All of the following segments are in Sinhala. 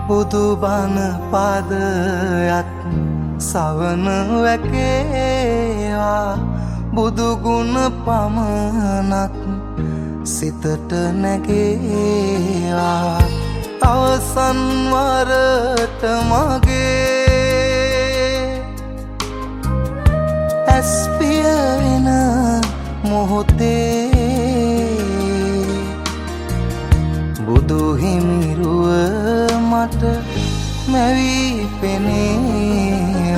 බුදු බණ පාදයක් සවන වැකේවා බුදු ගුණ පමණක් සිතට නැගේවා අවසන් වරට මගේ ඇස් පිය වෙන මොහොතේ බුදු හිමිරුව මට මැවී පෙනේවා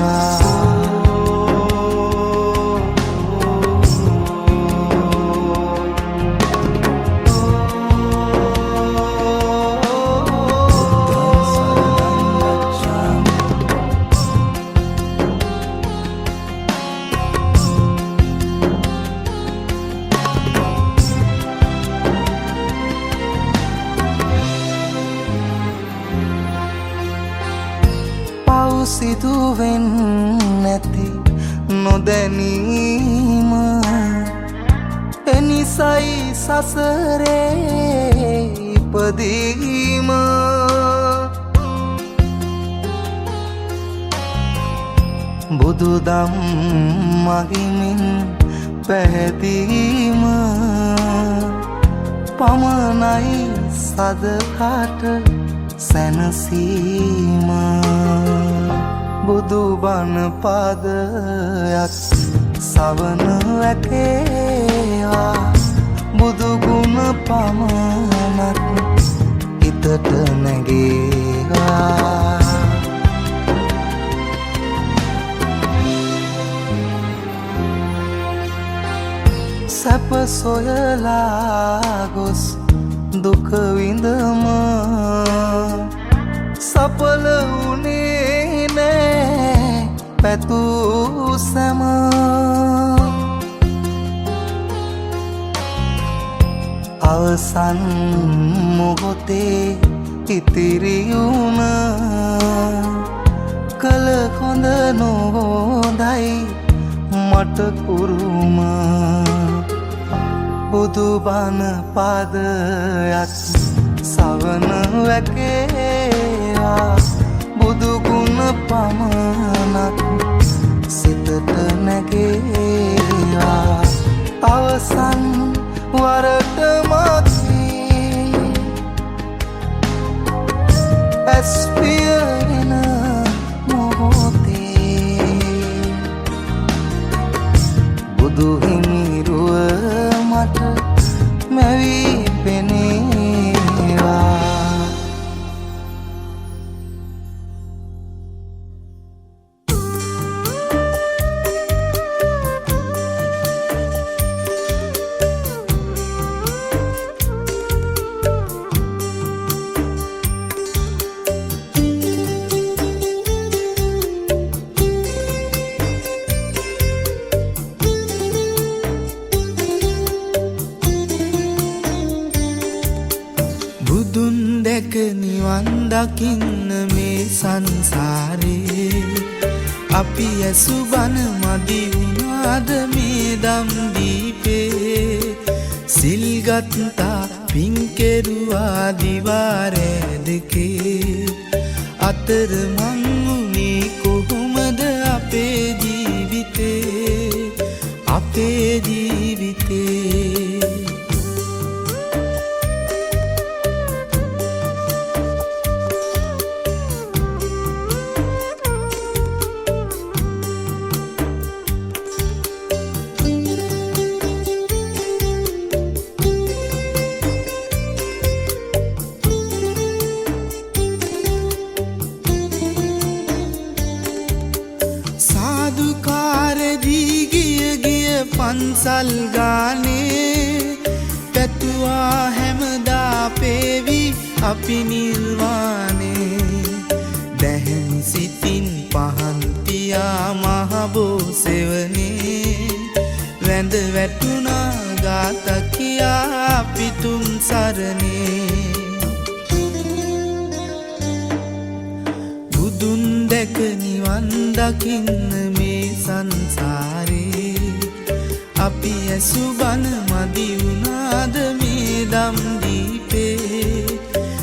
සිදුවෙන් නැති නොදැනීම එනිසයි සසරේ ඉපදීම බුදුදම් මගිමින් පැහැදීම පමණයි සදහට සැනසීම බුදු බණ පාදයක් සවන වැකේවා බුදු ගුණ පමණක් හිතට නැගේවා සැප සොයලා ගොස් දුක විඳම සඵල වුණේ නෑ පැtuu සැම අවසන් මොහොතේ ඉතිරි වුණ කල හොඳ නොහොඳයි මට කුරුම බුදු බණ පාදයක් සවන වැකේවා බුදු ගුණ පමණක් සිතට නැගේවා අවසන් වරට මගේ ඇස් පිය වෙන මොහොතේ බුදු හිමිරුව මට මැවී පෙනේවා නිවන් දකින්න මේ සංසාරේ අපි ඇසු බණ මදි වුණාද මේ දම් දීපේ සිල් ගත්තා පින් කෙරුවා දිවාරෑ දෙකේ අතර මං උනේ කොහොමද අපේ ජීවිතේ පන්සල් ගානේ පැතුවා හැමදා පේවි අපි නිර්වාණේ දැහැමි සිතින් පහන්තියා මහබෝ සෙවනේ වැඳ වැටුණා ගාත කියා පිතුම් සරණේ බුදුන් දැක නිවන් දකින්න මේ සංසාරේ අපි ඇසු බණ මදි වුණාද මේ දම් දීපේ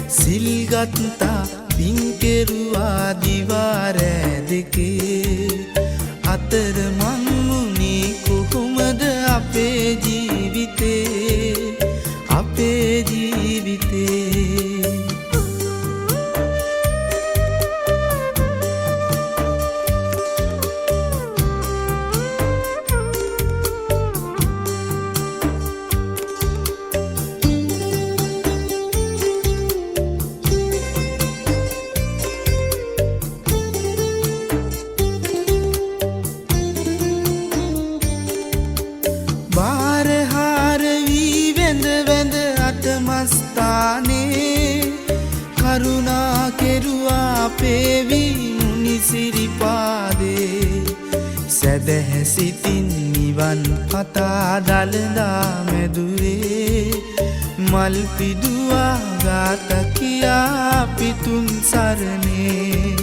සිල් ගත්තා පින්කෙරුවා දිවාරෑ දෙකේ අතර මං වුණේ කොහොමද අපේ ජීවිතේ අපේ ජීවිතේ බාරහාර වී වැඳ වැඳ අටමස්ථානේ කරුණා කෙරුවා අපේ විමුනි සිරිපාදේ සැදැහැ සිතින් නිවන් පතා දළදා මැදුරේ මල් පිඩුවා ගාත කියා පිතුම් සරණේ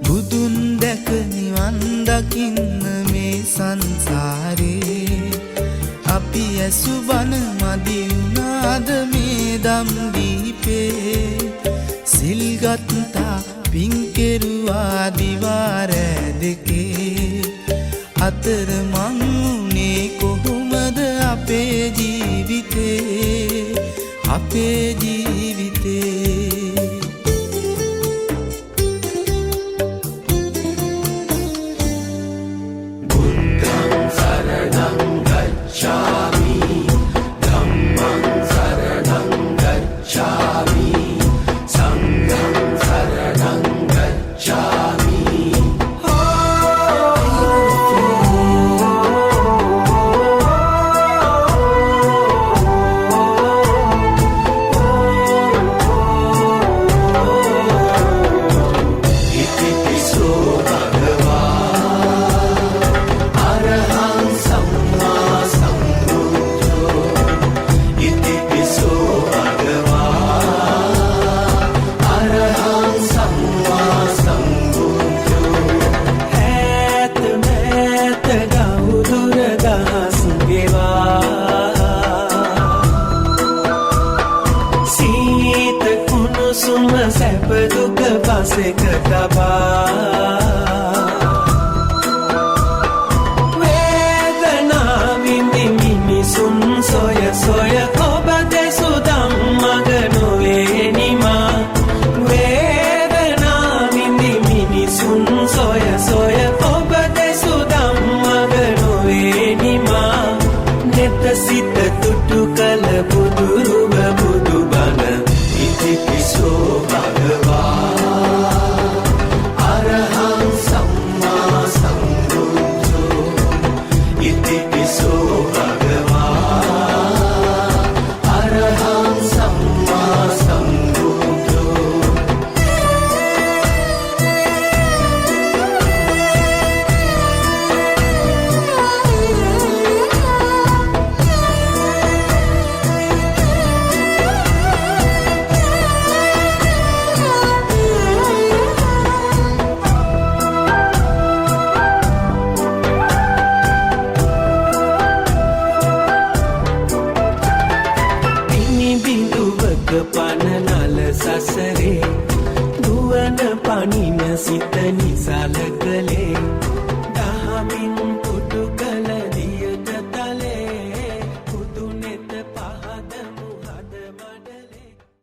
බුදුන් දැක නිවන් දකින්න මේ සංසාරේ අපි ඇසු බණ මදි වුණාද මේ දම් දීපේ සිල්ගත්තා පින්කෙරුවා දිවාරෑ දෙකේ අතර මං වුණේ කොහොමද අපේ ජීවිතේ අපේ ජීවිතේ සැප දුක පසෙක තබා වේදනාවින්දි මිනිසුන් සොය සොය ඔබ දෙසු ධම්මග නොවේ නිමා වේදනාවින්දි මිනිසුන් සොය සොය ඔබ දෙසු ධම්මග නොවේ නිමා නෙත සිත තුටු කල බුදුරුව බුදුබණ ඉතිපිසෝ පනනල සසරේ දුවන පනින සිතනි